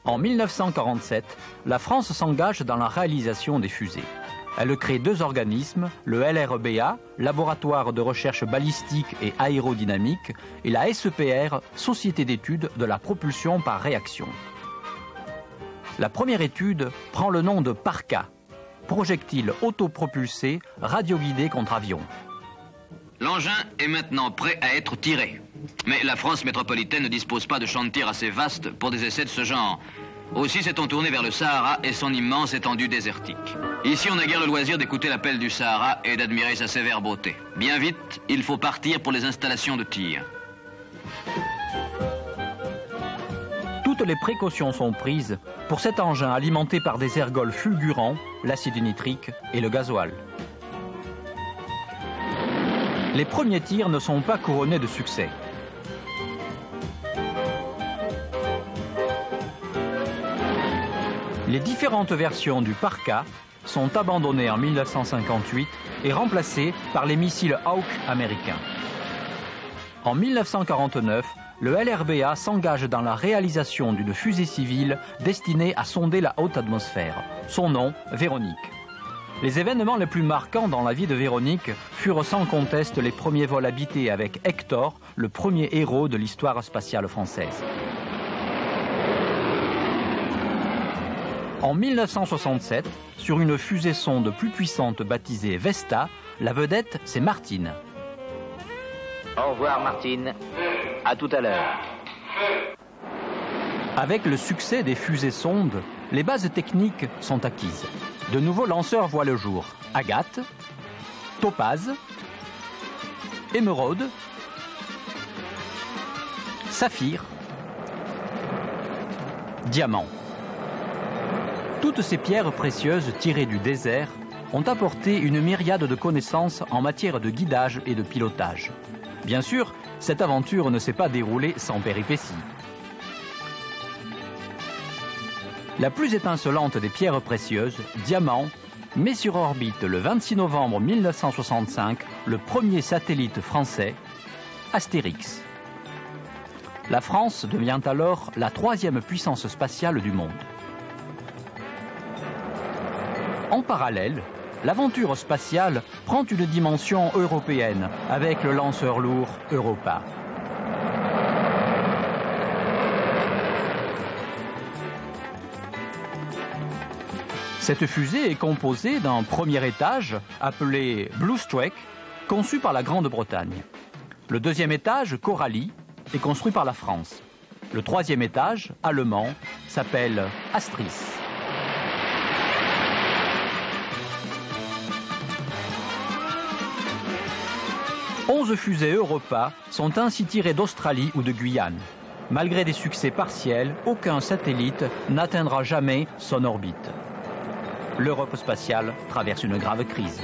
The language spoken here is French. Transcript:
En 1947, la France s'engage dans la réalisation des fusées. Elle crée 2 organismes, le LRBA, Laboratoire de recherche balistique et aérodynamique, et la SEPR, Société d'études de la propulsion par réaction. La première étude prend le nom de PARCA, projectile autopropulsé radioguidé contre avion. L'engin est maintenant prêt à être tiré. Mais la France métropolitaine ne dispose pas de champs de tir assez vastes pour des essais de ce genre. Aussi s'est-on tourné vers le Sahara et son immense étendue désertique. Ici, on n'a guère le loisir d'écouter l'appel du Sahara et d'admirer sa sévère beauté. Bien vite, il faut partir pour les installations de tir. Toutes les précautions sont prises pour cet engin alimenté par des ergols fulgurants, l'acide nitrique et le gasoil. Les premiers tirs ne sont pas couronnés de succès. Les différentes versions du PARCA sont abandonnées en 1958 et remplacées par les missiles Hawk américains. En 1949, le LRBA s'engage dans la réalisation d'une fusée civile destinée à sonder la haute atmosphère. Son nom, Véronique. Les événements les plus marquants dans la vie de Véronique furent sans conteste les premiers vols habités avec Hector, le premier héros de l'histoire spatiale française. En 1967, sur une fusée-sonde plus puissante baptisée Vesta, la vedette, c'est Martine. Au revoir Martine, à tout à l'heure. Avec le succès des fusées-sondes, les bases techniques sont acquises. De nouveaux lanceurs voient le jour. Agathe, Topaz, Émeraude, Saphir, Diamant. Toutes ces pierres précieuses tirées du désert ont apporté une myriade de connaissances en matière de guidage et de pilotage. Bien sûr, cette aventure ne s'est pas déroulée sans péripéties. La plus étincelante des pierres précieuses, Diamant, met sur orbite le 26 novembre 1965 le premier satellite français, Astérix. La France devient alors la 3e puissance spatiale du monde. En parallèle, l'aventure spatiale prend une dimension européenne avec le lanceur lourd Europa. Cette fusée est composée d'un premier étage appelé Blue Streak, conçu par la Grande-Bretagne. Le deuxième étage, Coralie, est construit par la France. Le troisième étage, allemand, s'appelle Astris. « 11 fusées Europa sont ainsi tirées d'Australie ou de Guyane. Malgré des succès partiels, aucun satellite n'atteindra jamais son orbite. L'Europe spatiale traverse une grave crise.